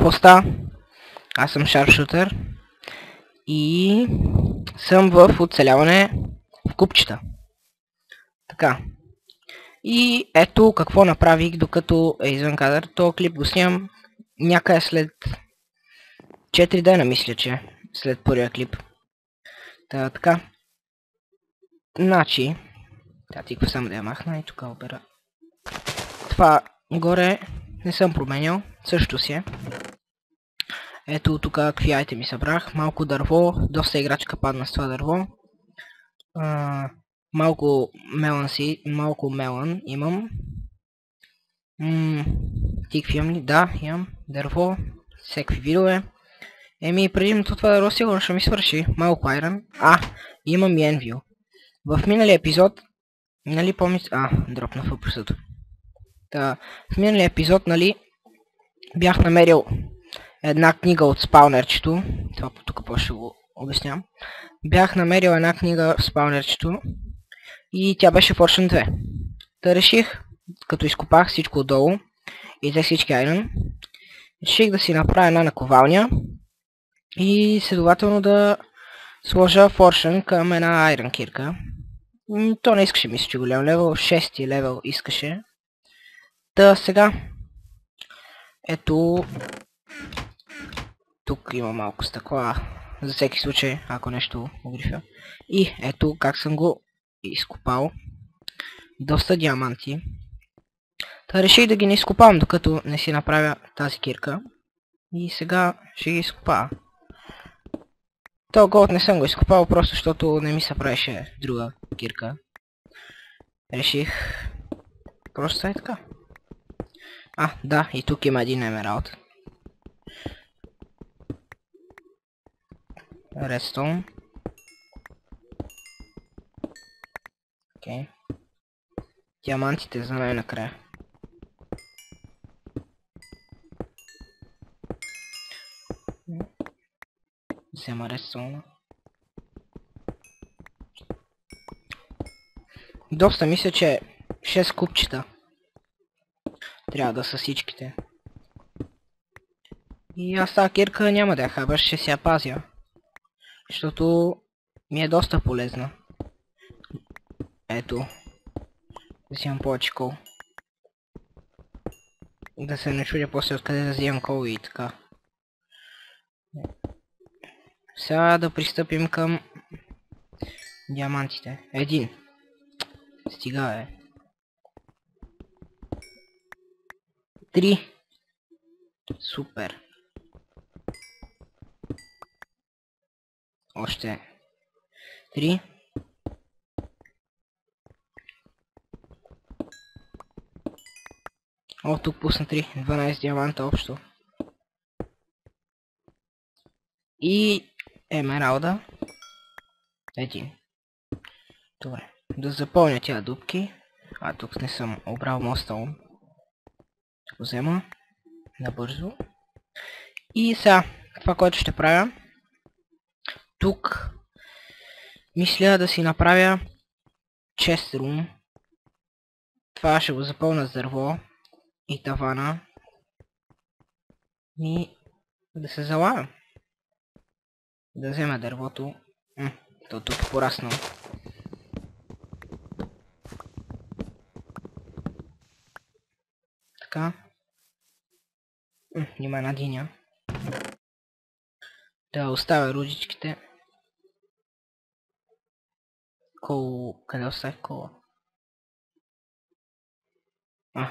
какво става? Аз съм Sharpshooter и съм в оцеляване в купчета. Така. И ето какво направих докато е извън кадър. Този клип го снимам някъде след 4 дена, мисля, че след първия клип. Така. Значи, тиква само да я махна и тук обера. Това горе не съм променял, също си е. Ето тук какви айтеми събрах. Малко дърво, доста играчка падна с това дърво. Малко мелан имам. Тикви имам ли? Да, имам. Дърво, всекакви видове. Предимното това дърво сигурно ще ми свърши. Малко айрон. Имам и енвил. В миналия епизод, нали помните... дропна въпросът. В миналия епизод, нали, бях намерил една книга от спаунерчето. Това тук по-ще го обяснявам. Бях намерил една книга в спаунерчето и тя беше Fortune 2. Реших, като изкопах всичко отдолу и взех всички айрон, реших да си направя една наковалня и следователно да сложа Fortune към една айрон кирка. То не искаше, мисля, че голям левел, 6 левел искаше. Сега, ето, тук има малко стъкла, за всеки случай, ако нещо огрифя. И ето как съм го изкопал. Доста диаманти. Реших да ги не изкопавам, докато не си направя тази кирка. И сега ще ги изкопая. То голд не съм го изкопал, просто защото не ми се правеше друга кирка. Реших просто е така. Да, и тук има един емералд. Редстоун. Окей. Диамантите за най-накрая. Взема редстоуна. Доста мисля, че 6 купчета трябва да са всичките. И аз тази кирка няма да я хабаш, ще си я пазя. Защото ми е доста полезна. Ето. Взимам повече кол. Да се не чудя после откъде да взимам кол и така. Сега да пристъпим към диамантите. Един. Стига 3. Супер. Още 3. Тук пусна 3. 12 диаманта общо. И емералда. 1. Добре. Да запълня тя дупки. Тук не съм обрал моста. Ще го взема набързо. И сега, това, което ще правя, тук мисля да си направя chest room. Това ще го запълня с дърво и тавана. И да се залая. Да взема дървото. То тук е пораснало. Така. Има една диня. Да оставя рудичките. Къде оставих кола?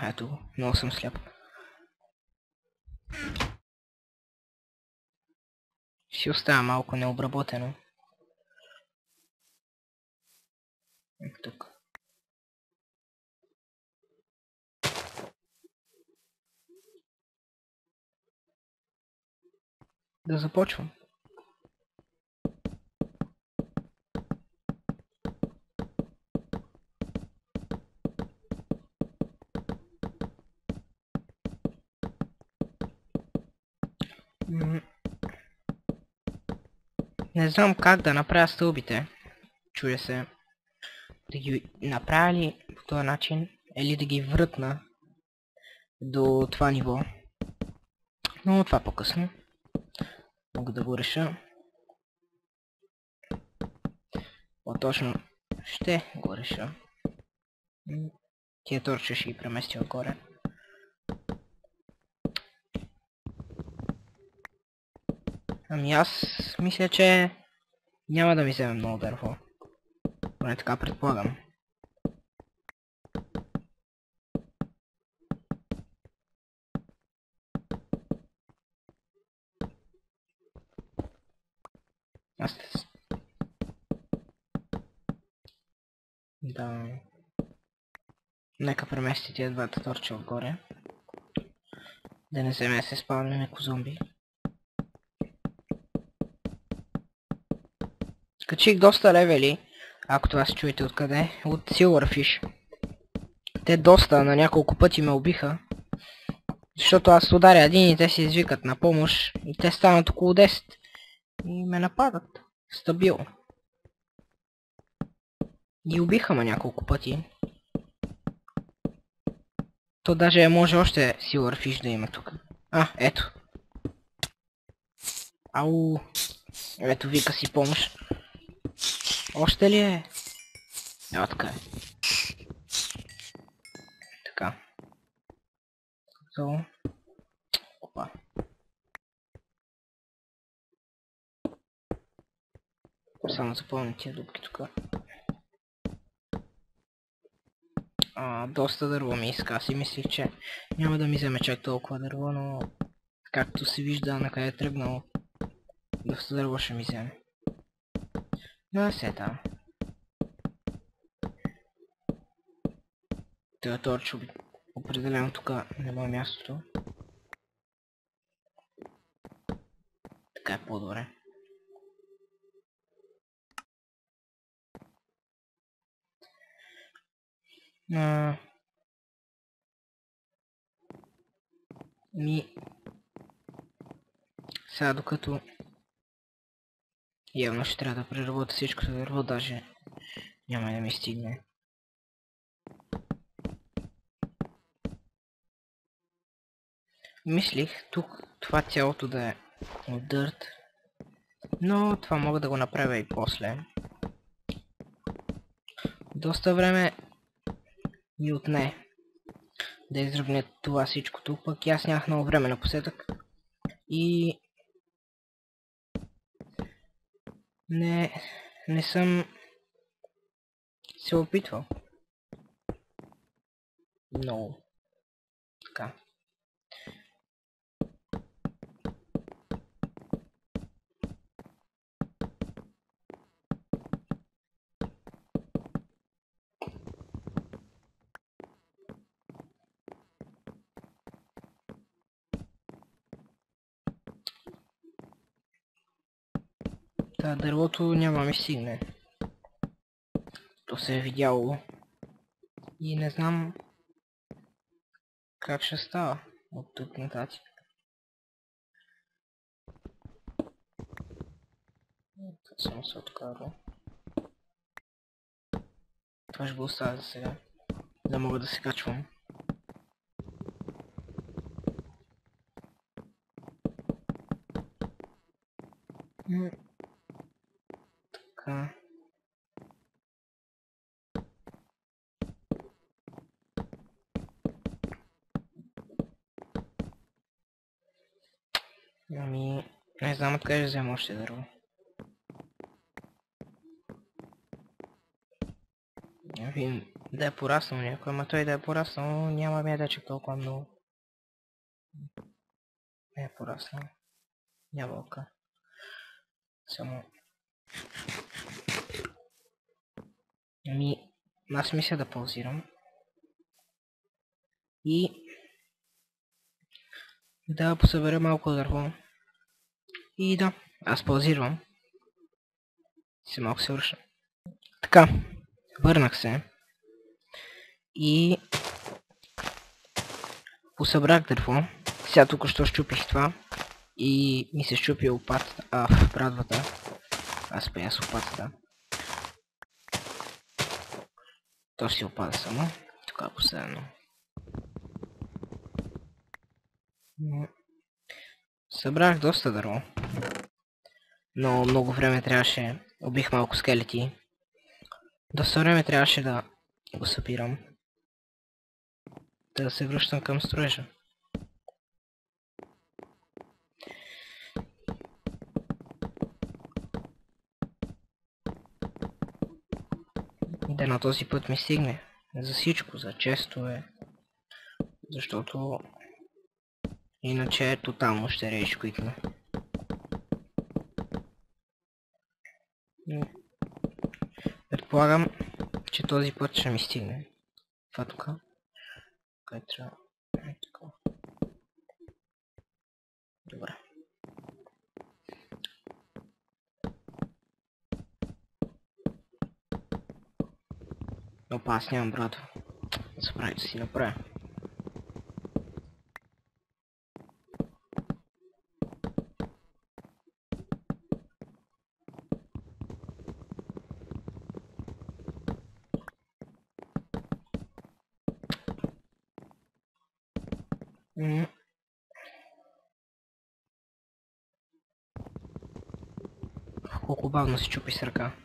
Ето го. Много съм сляп. Ще оставя малко необработено. Тук. Да започвам. Не знам как да направя стълбите. Чуя се. Да ги направя ли по този начин, или да ги врътна до това ниво. Но това по-късно. Мога да го реша. По-точно ще го реша. Тия торча ще ги преместя отгоре. Ами аз мисля, че няма да ми вземе много дърво. Поне така предполагам. Аз... Да... Нека премести тия двата торча отгоре. Да не вземе да се спаваме неко зомби. Качих доста левели, ако това се чуете откъде, от Silverfish. Те доста, на няколко пъти ме убиха. Защото аз ударя един и те се извикат на помощ и те станат около 10. И ме нападат. Стабилно. И убиха ме няколко пъти. То даже може още Silverfish да има тук. А, ето. Ау. Ето вика си помощ. Още ли е? Ева така е. Така. Опа. Само запълня тия дупки тук. Доста дърво ми иска. Аз си мислих, че няма да ми вземе чак толкова дърво, но както се вижда на къде е тръгнал, доста дърво ще ми вземе. Да, се там. Това торч определено тук няма мястото. Така е по-добре. Сега докато явно ще трябва да преработя всичкото дърво, даже няма да ми стигне. Мислих тук това цялото да е от дърт, но това мога да го направя и после. Доста време ми отне да изравня това всичкото, пък аз нямах много време напоследък и не съм се опитвал. Много. Така. Та дървото няма ми стигне. То се е видяло. И не знам как ще става от тук нататък. Това само се откарва. Това ще го оставя за сега. Да мога да се качвам. Така. Ами, не знам откъде ще взема още дърво. Ами, да е пораснал някой, ама той да е пораснал, няма ми да чак толкова много. Не е пораснал. Ябълка. Само... Ами, аз мисля да паузирам. И... да посъбера малко дърво. И да, аз паузирам. Се малко се върша. Така, върнах се. И... посъбрах дърво. Сега тук що щупих това. И ми се щупи лопатата, в брадвата. Аз пея с лопатата. То ще опада само. Тук е последно. Събрах доста дърво. Но много време трябваше. Убих малко скелети. Доста време трябваше да го събирам. Да се връщам към строежа. Да на този път ми стигне. За всичко, за честове. Защото иначе тотално ще рейдж квитна. Предполагам, че този път ще ми стигне. Това тук. Къде трябва? Добре. Опа, аз нямам брато. Забравя да си направя. Колко бавно се чупи с ръка.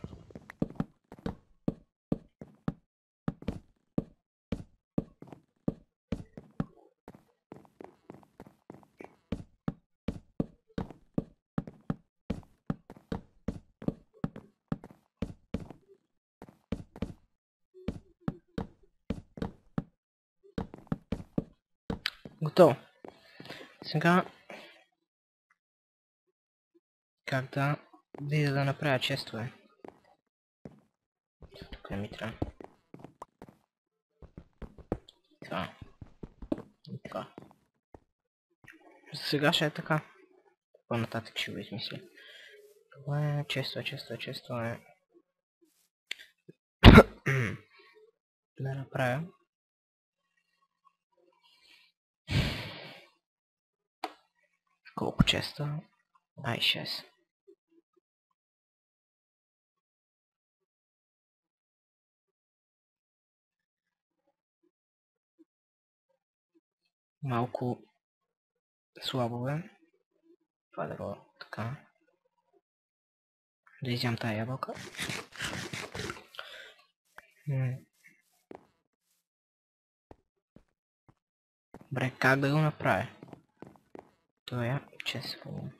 Готово. Сега как да видя да направя честове. Тук ми трябва. Това. И това. Сега ще е така. По-нататък ще го измисля. Това е често. Да направя. Колко честа? Ай, 6. Малко слабо е. Това да го така. Да изям тая ябълка. Добре, как да го направя? Това е често.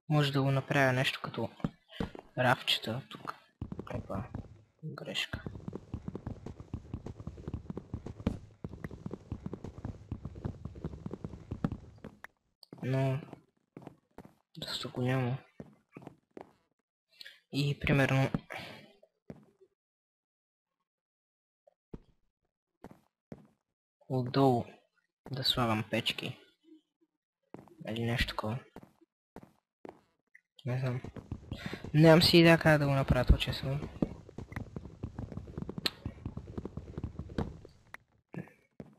Може да го направя нещо като рафчета тук. Опа, грешка. Но доста го няма. И примерно отдолу да слагам печки. Или нещо такова. Не знам. Нямам си идея как да го направя това, честно.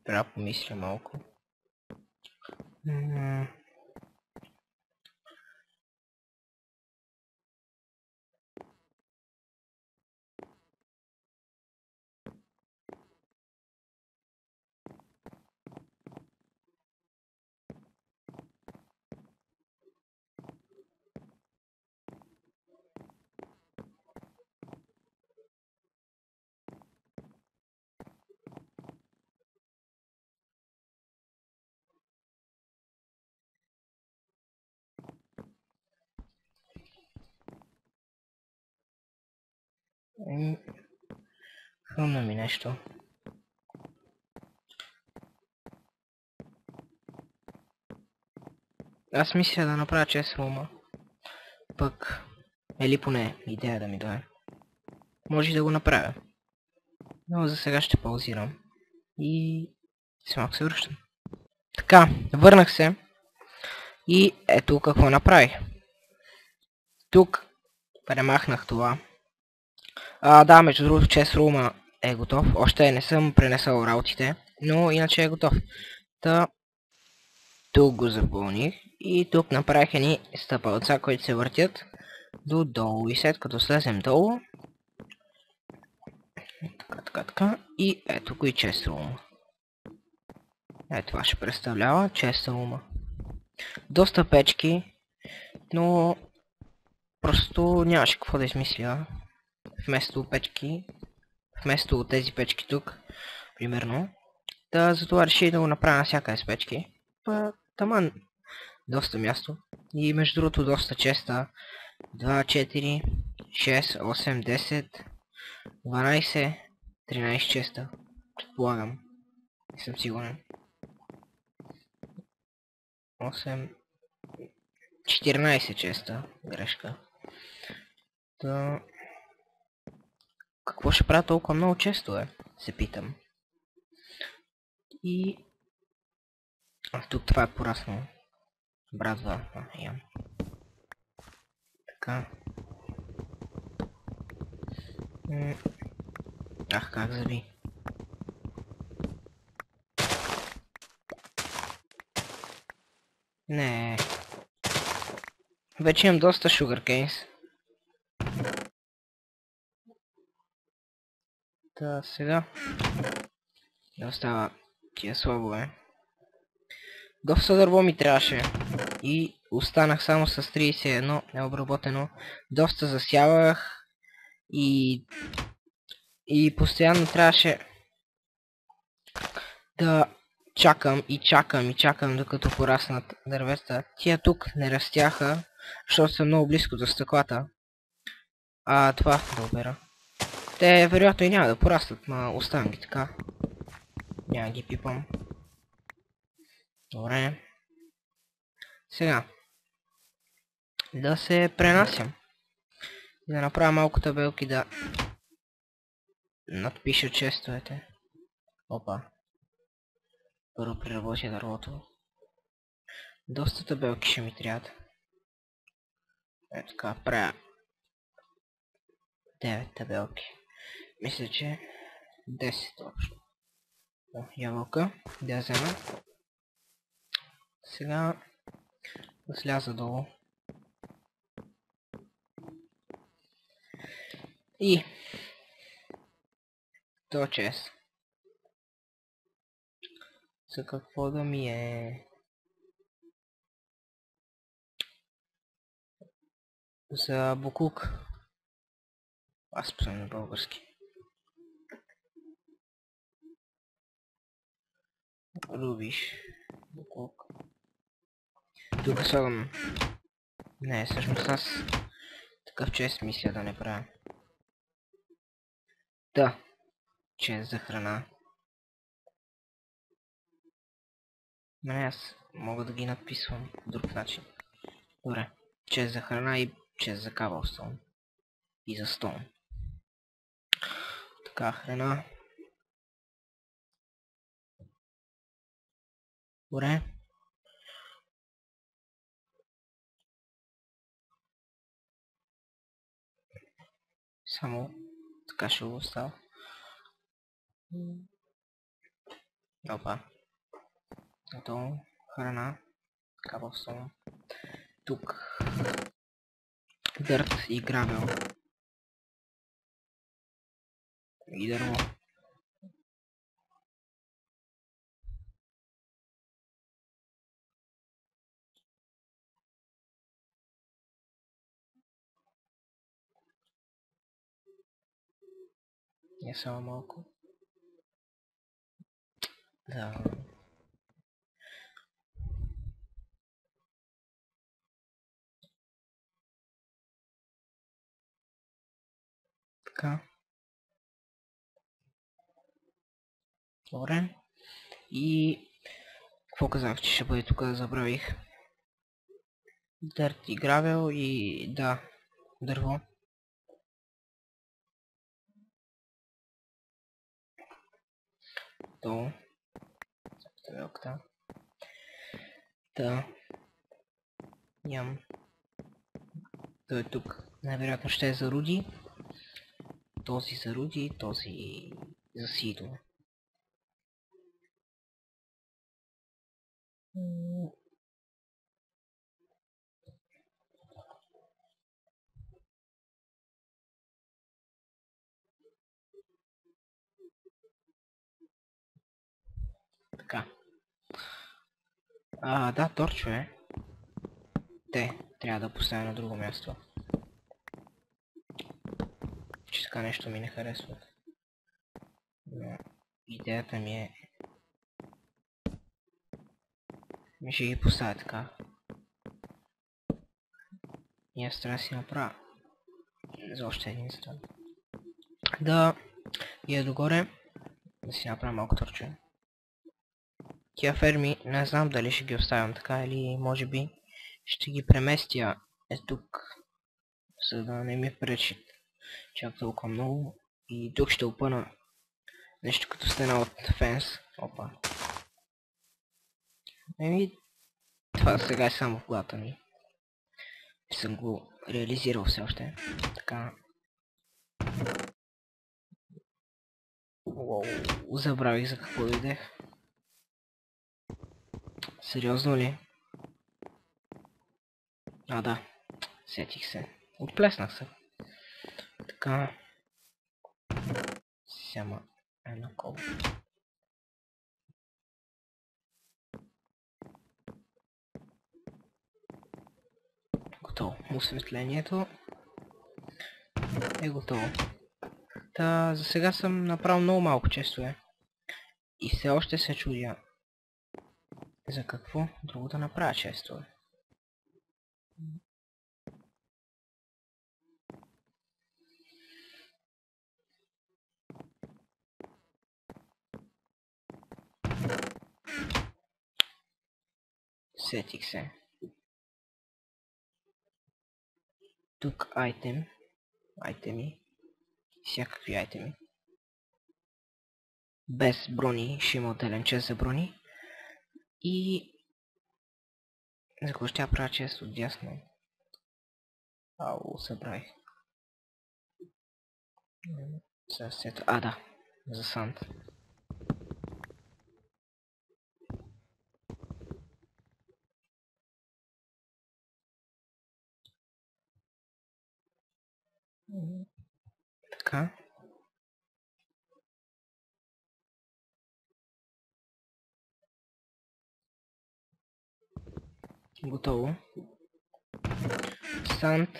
Трябва да помисля малко. Хрумна ми нещо. Аз мисля да направя чест рума. Пък, или поне идея да ми дойде. Може и да го направя. Но за сега ще паузирам. И малко се връщам. Така, върнах се. И ето какво направих. Тук премахнах това. Да, между другото, чест рума е готов. Още не съм пренесъл работите, но иначе е готов. Тук го запълних и тук направих едни стъпалца, които се въртят до долу. И след като слезем долу, Така. И ето го и честруума. Ето това ще представлява честруума. Доста печки, но просто нямаше какво да измисля. Вместо тези печки тук, примерно. Затова реших да го направя навсякъде с печки. Таман, доста място. И между другото доста честа. 2, 4, 6, 8, 10, 12, 13 честа. Предполагам. Не съм сигурен. 8, 14 честа. Грешка. Какво ще правя толкова много често, се питам. И... тук това е пораснало. Бразва, ям. Така. Как заби. Не. Вече имам доста sugarcanes. Сега. Да остава тия слабове. Доста дърво ми трябваше. И останах само с 31 необработено. Доста засявах. И постоянно трябваше да чакам докато пораснат дървета. Тия тук не растяха, защото са много близко до стъклата. Това да обера. Те вероятно и няма да пораснат, но оставям ги така. Няма ги пипам. Добре. Сега. Да се пренасям. И да направя малко табелки да надпиша честовете. Опа. Първо преработя дървото. Доста табелки ще ми трябват. Ето така, правя 9 табелки. Мисля, че 10 общо. Ябълка, да я взема. Сега да сляза долу. И то чест. За какво да ми е? За буклук. Аз писам на български. Рубиш. Буклук. Тук слагам... Не, всъщност аз такъв чест мисля да не правя. Да. Чест за храна. Не, аз мога да ги надписвам по друг начин. Добре. Чест за храна и чест за кабелстон. И за стон. Така, храна. Добре. Само така ще го оставя. Опа. Готово. Храна. Кабелстон. Тук. Дърт и гравел. И дърво. Не само малко. Да. Така. Добре. И... Какво казах, че ще бъде тук, да забравих. Дърт и гравел и... Да. Дърво. Долу. Табелката. Ням. Той е тук. Най-вероятно ще е за руди. Този за руди, този за сидо. Така. Да, торчове. Те трябва да поставя на друго място. Че така нещо ми не харесва. Но идеята ми е... Ми ще ги поставя така. И аз трябва да си направя за още един стън. Да я догоре да си направя малко торче. Тия ферми не знам дали ще ги оставям така или може би ще ги преместя тук, за да не ми пречи чак толкова много. И тук ще опъна нещо като стена от фенс. Опа. Това сега е само в главата ми. Съм го реализирал все още. Така. Уоу, забравих за какво дойдех. Сериозно ли? Да. Сетих се. Отплеснах се. Така. Сяма едно коло. Готово. Осветлението е готово. Та, за сега съм направил много малко честове. И все още се чудя за какво друго да направя честове. Сетих се. Тук айтеми, всякакви айтеми. Без брони ще има отделен чест за брони. И за какво ще я правя чест от дясно? Събрах. Да, за санд. Така. Готово. Санд.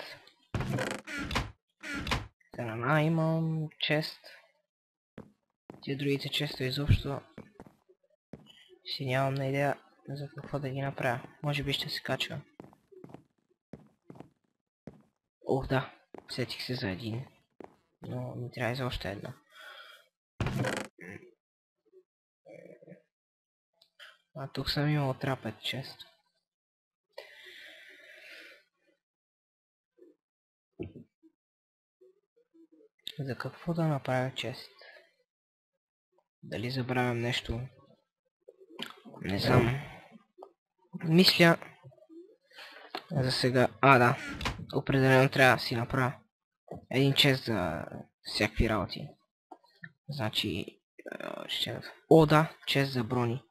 Страна имам чест. Тия другите често изобщо си нямам на идея за какво да ги направя. Може би ще се качва. Да. Сетих се за един. Но ми трябва и за още едно. Тук съм имал трапет чест. За какво да направя чест? Дали забравям нещо? Не знам. Мисля... За сега... Да. Определено трябва да си направя един чест за всякакви работи. Значи... Да, чест за брони.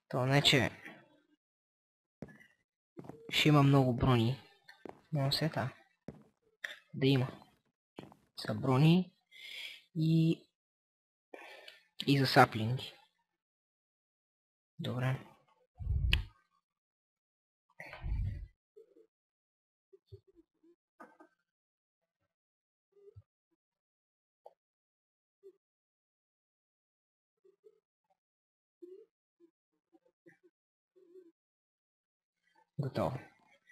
То не че... Ще има много брони. Но сета. Да има. За брони и за саплинги. Добре. Готово.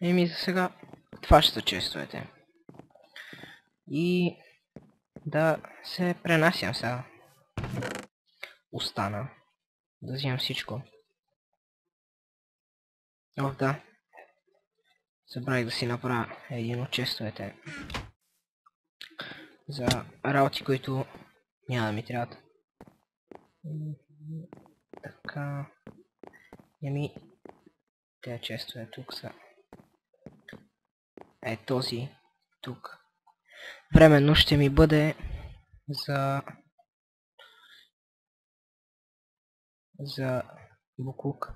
За сега това ще са честовете. И да се пренасям сега. Остана. Да взимам всичко. Да. Забравих да си направя един от честовете. За работи, които няма да ми трябват. Така. Те честове тук са. Този. Тук. Временно ще ми бъде за буклук.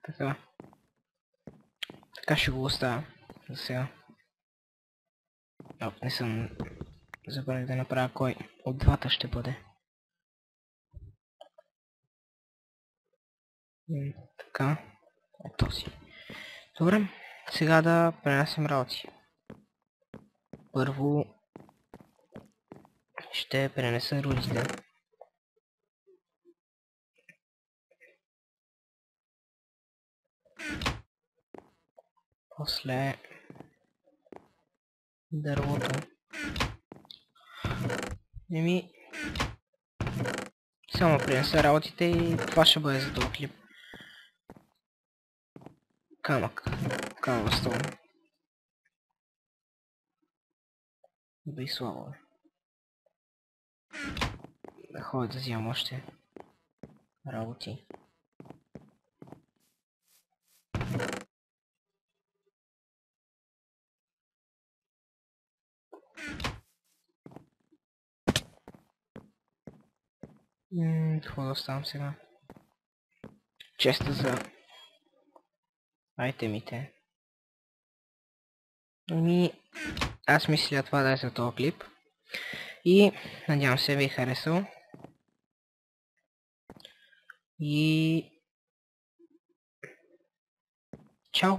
Така. Така ще го оставя за сега. Не съм забравих да направя кой от двата ще бъде. Така, е този. Добре, сега да пренасим работи. Първо ще пренеса рудите. После дървото. Само пренеса работите и това ще бъде за този клип. Камък. Камък да и слава. Да ходя да взимам още работи. Какво да оставам сега? Честа за айтемите. Аз мисля това да е за този клип. И надявам се ви е харесал. И чао!